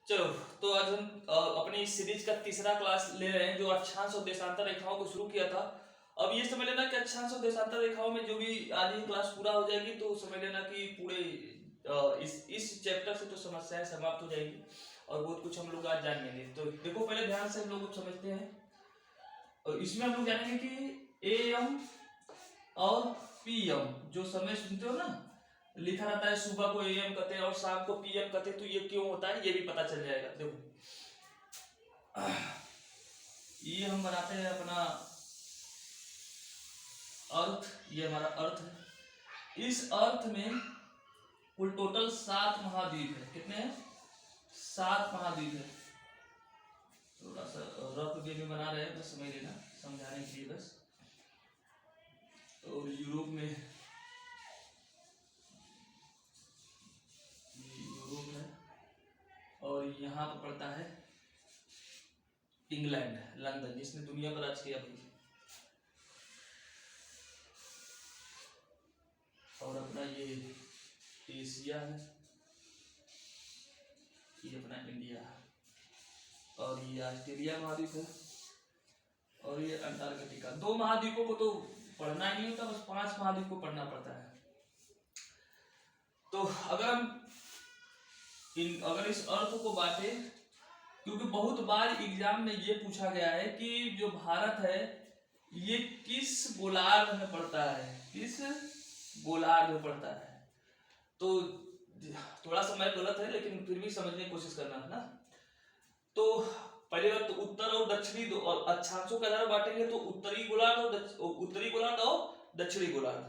चलो, तो आज हम अपनी इस सीरीज का तीसरा क्लास ले रहे हैं जो अक्षांश और देशांतर रेखाओं को शुरू किया था। अब ये समझ लेना कि अक्षांश और देशांतर रेखाओं में जो भी आज ही क्लास पूरा हो जाएगी तो समझ लेना कि पूरे इस चैप्टर से तो समस्याएं समाप्त हो जाएगी और बहुत कुछ हम लोग आज जान लेंगे। तो देखो, पहले ध्यान से हम लोग समझते हैं और इसमें हम लोग जानेंगे कि एम और पीएम जो समय सुनते हो ना, लिखा रहता है सुबह को एएम कहते हैं और शाम को पीएम कहते हैं, तो ये क्यों होता है ये भी पता चल जाएगा। देखो, ये हम बनाते हैं अपना अर्थ, ये हमारा अर्थ है। इस अर्थ में कुल टोटल 7 महाद्वीप है। कितने हैं? 7 महाद्वीप है। थोड़ा सा रफ वे में बना रहे हैं, बस समझ लेना, समझाने के लिए बस। और यूरोप में यूरोप है और यहाँ पर पड़ता है इंग्लैंड, लंदन, जिसने दुनिया पर राज किया भाई। और अपना ये एशिया है, ये अपना इंडिया है, और ये ऑस्ट्रेलिया महाद्वीप है, और ये अंटार्कटिका। 2 महाद्वीपों को तो पढ़ना ही नहीं होता, बस 5 महाद्वीप को पढ़ना पड़ता है। तो अगर इस अर्थ को बांटे, क्योंकि बहुत बार एग्जाम में ये पूछा गया है कि जो भारत है ये किस गोलार्ध में पड़ता है, किस गोलार्ध में पड़ता है। तो थोड़ा सा मैं गलत है लेकिन फिर भी समझने की कोशिश करना है ना। तो पहले बात तो उत्तर और दक्षिणी अक्षांशों के आधार बांटेंगे तो उत्तरी गोलार्ध और दक्षिणी गोलार्ध।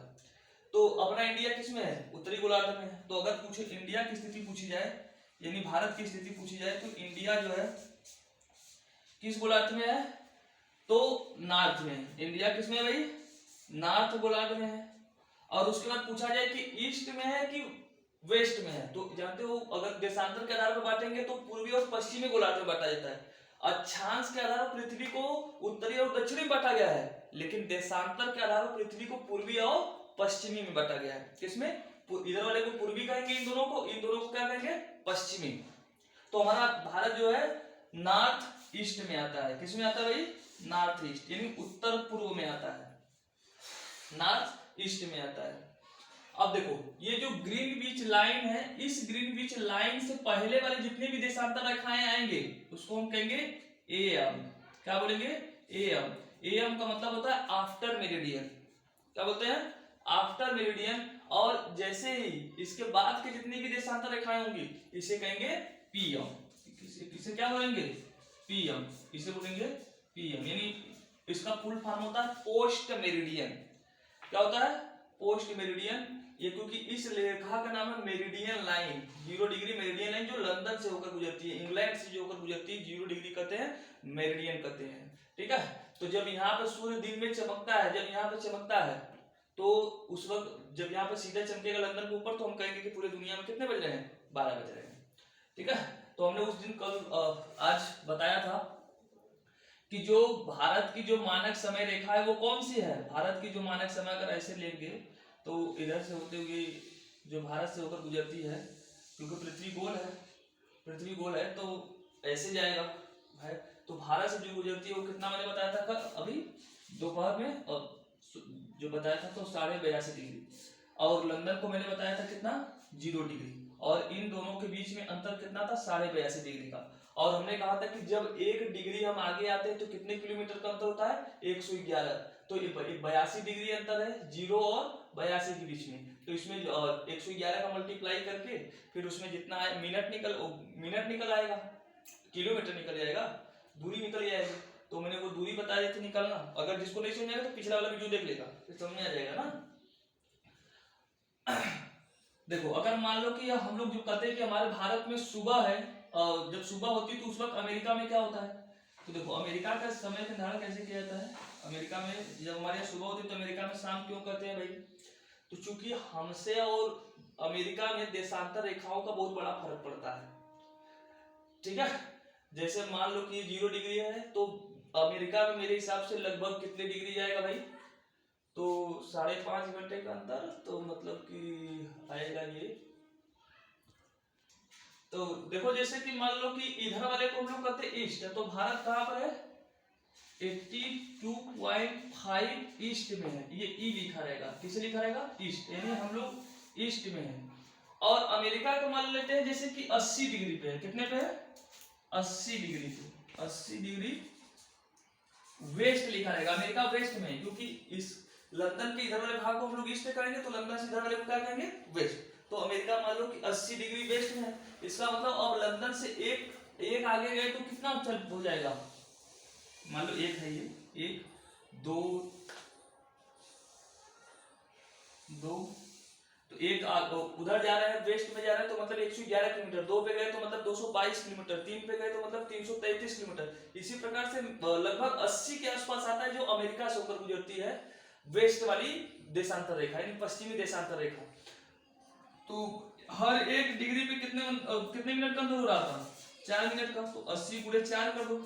तो अपना इंडिया किस में है? उत्तरी गोलार्ध में है। तो अगर पूछे इंडिया की स्थिति पूछी जाए, यानी भारत की स्थिति पूछी जाए, तो इंडिया जो है किस गोलार्ध में है? तो नॉर्थ में। इंडिया किस में है भाई? नॉर्थ गोलार्ध में है। और उसके बाद पूछा जाए कि ईस्ट में है कि वेस्ट में है, तो जानते हो अगर देशांतर के आधार पर बांटेंगे तो पूर्वी और पश्चिमी गोलार्ध में बांटा जाता है। अक्षांश के आधार पर पृथ्वी को उत्तरी और दक्षिणी में बांटा गया है, लेकिन देशांतर के आधार पर पृथ्वी को पूर्वी और पश्चिमी में बांटा गया है। किसमें? इधर वाले को पूर्वी कहेंगे, इन दोनों को क्या कहेंगे? पश्चिमी। तो हमारा भारत जो है नॉर्थ ईस्ट में आता है। किस में आता है भाई? नॉर्थ ईस्ट, यानी उत्तर पूर्व में आता है, नॉर्थ ईस्ट में आता है। अब देखो, ये जो ग्रीनविच लाइन है, इस ग्रीनविच लाइन से पहले वाले जितने भी देशांतर रेखाएं आएंगे उसको हम कहेंगे एएम। क्या बोलेंगे? एएम। एएम का मतलब होता है आफ्टर मेरिडियन। क्या बोलते हैं? After meridian. और जैसे ही इसके बाद के जितनी भी देशांतर रेखाएं होंगी इसे कहेंगे पीएम। इसे क्या बोलेंगे? पीएम। इसे बोलेंगे पीएम, यानी इसका फुल फॉर्म होता है पोस्ट मेरिडियन। क्या होता है? Post meridian. ये क्योंकि इस रेखा का नाम है meridian line, 0 degree meridian line, जो लंदन से होकर गुजरती है, इंग्लैंड से जो होकर गुजरती है, 0 डिग्री कहते हैं, मेरिडियन कहते हैं। ठीक है। तो जब यहाँ पे सूर्य दिन में चमकता है, जब यहाँ पे चमकता है तो उस वक्त जब यहाँ पे सीधा चमकेगा लंदन के ऊपर, तो हम कहेंगे कि पूरे दुनिया में कितने बज रहे हैं? 12 बज रहे हैं। ठीक है। तो हमने उस दिन आज बताया था कि जो भारत की जो मानक समय रेखा है वो कौन सी है। भारत की जो मानक समय अगर ऐसे लेंगे तो इधर से होते हुए जो भारत से होकर गुजरती है, क्योंकि पृथ्वी गोल है तो ऐसे जाएगा भाई। तो भारत से जो गुजरती है वो कितना मैंने बताया था कल अभी दोपहर में, जो बताया था तो 82.5 डिग्री, और लंदन को मैंने बताया था कितना? 0 डिग्री। और इन दोनों के बीच में अंतर कितना था? 82.5 डिग्री का। और हमने कहा था कि जब 1 डिग्री हम आगे आते हैं तो कितने किलोमीटर का अंतर होता है? 111। तो ये 82 डिग्री अंतर है 0 और 82 के बीच में। तो इसमें 111 का मल्टीप्लाई करके फिर उसमें जितना है मिनट निकल आएगा, किलोमीटर निकल जाएगा, दूरी निकल जाएगी। तो मैंने वो दूरी बता दी थी निकालना। अगर जिसको नहीं समझ आएगा तो पिछला वाला वीडियो देख लेगा, फिर समझ आ जाएगा ना। देखो, अगर मान लो कि हम लोग जो कहते हैं कि हमारे भारत में सुबह है, जब सुबह होती है तो उस वक्त अमेरिका में क्या होता है? तो देखो, अमेरिका का समय निर्धारण कैसे किया जाता है? अमेरिका में जब हमारे यहाँ सुबह होती है तो अमेरिका में शाम क्यों कहते हैं भाई? तो चूंकि हमसे और अमेरिका में देशांतर रेखाओं का बहुत बड़ा फर्क पड़ता है। ठीक है। जैसे मान लो कि 0 डिग्री है तो अमेरिका में मेरे हिसाब से लगभग कितने डिग्री जाएगा भाई? तो 5.5 घंटे का अंतर, तो मतलब कि आएगा ये तो देखो जैसे कि मान लो कि इधर वाले को हम लोग कहते हैं ईस्ट, तो भारत कहाँ पर है, 82.5 ईस्ट में है, ये ई लिखा रहेगा, किसे लिखा रहेगा, ईस्ट, यानी हम लोग ईस्ट में है। और अमेरिका को मान लेते हैं जैसे कि 80 डिग्री पे है, कितने पे है, 80 डिग्री पे, 80 डिग्री वेस्ट लिखा रहेगा, अमेरिका वेस्ट में है, क्योंकि इस लंदन के इधर वाले भाग को हम लोग ईस्ट करेंगे तो लंदन से इधर वाले को क्या कहेंगे, वेस्ट। तो अमेरिका मान लो कि 80 डिग्री वेस्ट में है, इसका मतलब अब लंदन से एक आगे गए तो कितना चल हो जाएगा, मान लो एक है ये, एक दो तो एक उधर जा रहे हैं, वेस्ट में जा रहे हैं, तो मतलब 111 किलोमीटर, दो पे गए तो मतलब 222 किलोमीटर, तीन पे गए तो मतलब 333 किलोमीटर। इसी प्रकार से लगभग 80 के आसपास आता है जो अमेरिका से होकर गुजरती है वेस्ट वाली देशांतर रेखा, यानी पश्चिमी देशांतर रेखा। तो हर एक डिग्री पे कितने मिनट का अंतर हो रहा था, 4 मिनट का, तो 80 गुणे 4 कर दो,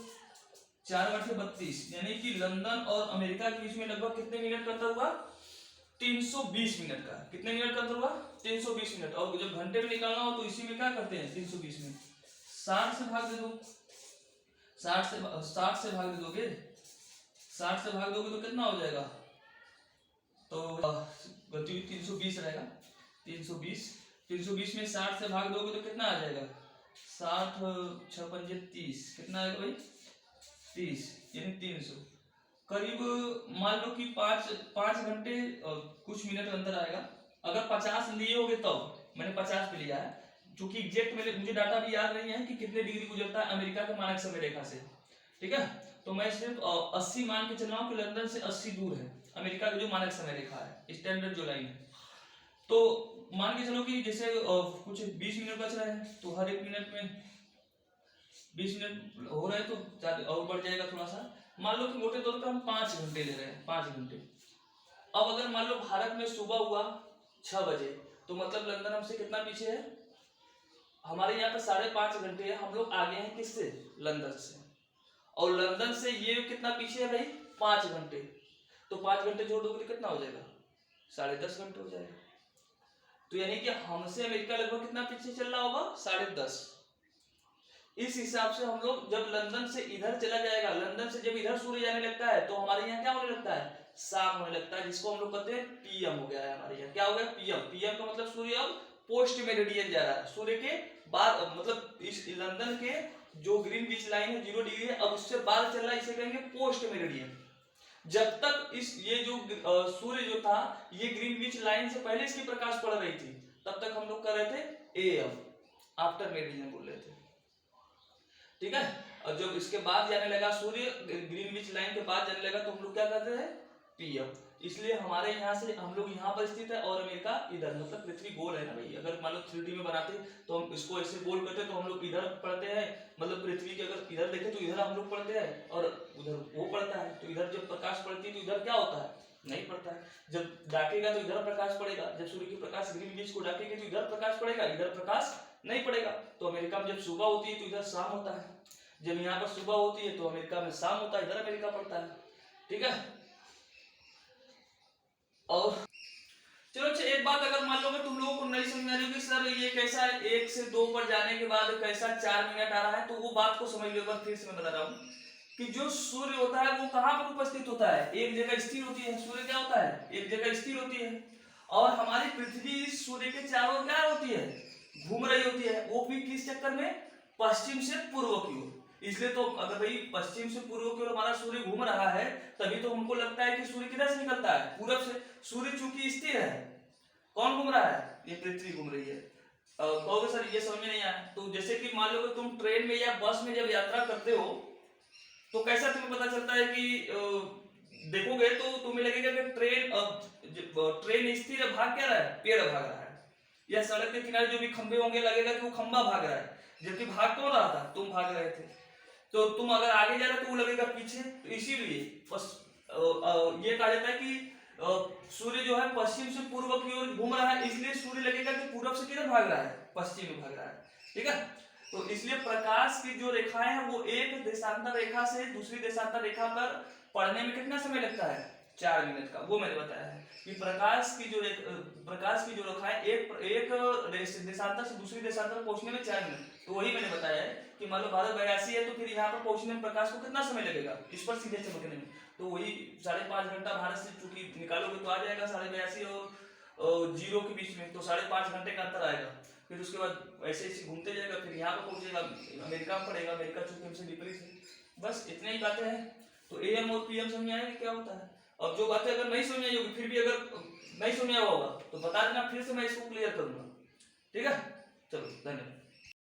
4 × 32, यानी कि लंदन और अमेरिका के बीच में लगभग कितने मिनट का अंतर हुआ, 320 मिनट का। कितने मिनट का अंतर हुआ, 320 मिनट। और जब घंटे में निकालना हो तो इसी में क्या करते हैं, 320 मिनट 60 से भाग दे दो, 60 से भाग दे दोगे, 60 से भाग दोगे तो कितना हो जाएगा, तो गति 320 रहेगा, 320 में 60 से भाग दोगे तो कितना आ जाएगा, 60 6 पंजे 30, कितना आएगा भाई, 30, यानी 300। करीब मान लो कि 5 घंटे कुछ मिनट अंतर आएगा। अगर 50 लिए होगे तब, मैंने 50 पे लिया है, क्योंकि एग्जैक्ट मुझे डाटा भी याद नहीं है कि कितने डिग्री गुजरता है अमेरिका के मानक समय रेखा से, ठीक है। तो मैं सिर्फ 80 मान के चल रहा हूँ कि लंदन से 80 दूर है अमेरिका की जो मानक समय रेखा है, स्टैंडर्ड जो लाइन है। तो मान के चलो कि जैसे कुछ 20 मिनट बच रहे हैं, तो हर एक मिनट में 20 मिनट हो रहे हैं तो और बढ़ जाएगा थोड़ा सा। मान लो कि मोटे तौर पे हम 5 घंटे ले रहे हैं, 5 घंटे। अब अगर मान लो भारत में सुबह हुआ 6 बजे, तो मतलब लंदन हमसे कितना पीछे है, हमारे यहाँ पे 5.5 घंटे है, हम लोग आगे हैं किससे, लंदन से। और लंदन से ये कितना पीछे है भाई, 5 घंटे। तो 5 घंटे जोड़ दोगे तो कितना हो जाएगा, 10.5 घंटे हो जाएगा। तो यानी कि हमसे अमेरिका लगभग कितना पीछे चल रहा होगा, 10.5। इस हिसाब से हम लोग जब लंदन से इधर चला जाएगा, लंदन से जब इधर सूर्य जाने लगता है तो हमारे यहाँ क्या होने लगता है, शाम होने लगता है, जिसको हम लोग कहते हैं पीएम हो गया है हमारे यहाँ। क्या हो गया, पीएम। पीएम का मतलब सूर्य अब पोस्ट मेरिडियन जा रहा है, सूर्य के बाद, मतलब इस लंदन के जो ग्रीनविच लाइन है 0 डिग्री है, अब उससे बाद चल रहा है, इसे कहेंगे पोस्ट मेरिडियन। जब तक इस ये जो सूर्य जो था ये ग्रीनविच लाइन से पहले इसकी प्रकाश पड़ रही थी, तब तक हम लोग कर रहे थे एएम, आफ्टर मेरिडियन बोल रहे थे, ठीक है। और जब इसके बाद जाने लगा सूर्य ग्रीनविच लाइन के बाद जाने लगा तो हम लोग क्या करते हैं, पीएम। इसलिए हमारे यहाँ से हम लोग यहाँ पर स्थित है और अमेरिका इधर, मतलब पृथ्वी गोल है ना भाई। अगर मान लो 3D में बनाते तो हम इसको ऐसे गोल करते तो हम लोग इधर पढ़ते हैं, मतलब पृथ्वी के अगर इधर देखे तो इधर हम लोग पढ़ते हैं और उधर वो पड़ता है। तो इधर जब प्रकाश पड़ती है तो इधर क्या होता है, नहीं पड़ता है। जब डाकेगा तो इधर प्रकाश पड़ेगा, जब सूर्य की प्रकाश ग्रीनविच को डाकेगी तो इधर प्रकाश पड़ेगा, इधर प्रकाश नहीं पड़ेगा। तो अमेरिका में जब सुबह होती है तो इधर शाम होता है, जब यहाँ पर सुबह होती है तो अमेरिका में शाम होता है, इधर अमेरिका पड़ता है, ठीक है। और चलो अच्छा, एक बात अगर मान लो कि तुम लोगों को नहीं समझ आ रही कि सर ये कैसा 1 से 2 पर जाने के बाद कैसा 4 मिनट आ रहा है, तो वो बात को समझ लो। एक बार फिर से मैं बता रहा हूँ कि जो सूर्य होता है वो कहाँ पर उपस्थित होता है, एक जगह स्थिर होती है। सूर्य क्या होता है, एक जगह स्थिर होती है, और हमारी पृथ्वी सूर्य के चारों क्या होती है, घूम रही होती है। वो भी किस चक्कर में, पश्चिम से पूर्व की ओर। इसलिए तो अगर भाई पश्चिम से पूर्व की ओर हमारा सूर्य घूम रहा है, तभी तो हमको लगता है कि सूर्य किधर से निकलता है, पूरब से। सूर्य चूंकि स्थिर है, कौन घूम रहा है, ये पृथ्वी घूम रही है। कहोगे सर ये समझ में नहीं आया, तो जैसे कि मान लो कि तुम ट्रेन में या बस में जब यात्रा करते हो तो कैसा तुम्हें पता चलता है कि देखोगे तो तुम्हें लगेगा कि ट्रेन स्थिर है, भाग क्या रहा है, पेड़ भाग रहा है, या सड़क के किनारे जो भी खंबे होंगे लगेगा कि वो खंबा भाग रहा है, जबकि भाग कौन रहा था, तुम भाग रहे थे। तो तुम अगर आगे जा रहे हो तो वो लगेगा पीछे। तो इसीलिए ये कहा जाता है कि सूर्य जो है पश्चिम से पूर्व की ओर घूम रहा है, इसलिए सूर्य लगेगा कि पूरब से किधर भाग रहा है, पश्चिम में भाग रहा है, ठीक है। तो इसलिए प्रकाश की जो रेखाएं हैं वो एक देशांतर रेखा से दूसरी देशांतर रेखा पर पड़ने में कितना समय लगता है, 4 मिनट का, वो मैंने बताया है कि प्रकाश की जो रेखा है एक देशांतर से दूसरी देशांतर पहुंचने में 4 मिनट। तो वही मैंने बताया है कि मान लो भारत 82 है, तो फिर यहाँ पर पहुंचने में प्रकाश को कितना समय लगेगा इस पर सीधे चमकने में? तो वही 5.5 घंटा भारत से चूंकि निकालोगे तो आ जाएगा 82.5 और 0 के बीच में, तो 5.5 घंटे का अंतर आएगा। फिर उसके बाद ऐसे ऐसे घूमते जाएगा, फिर यहाँ पर पहुंचेगा, अमेरिका में पड़ेगा, अमेरिका चूंकि हमसे विपरीत है। बस इतनी ही बातें हैं। तो AM और PM समझ में आएगा क्या होता है। अब जो बातें अगर नहीं समझ आई होगी, फिर भी अगर नहीं समझ आया होगा तो बता देना, फिर से मैं इसको क्लियर करूंगा। ठीक है, चलो धन्यवाद।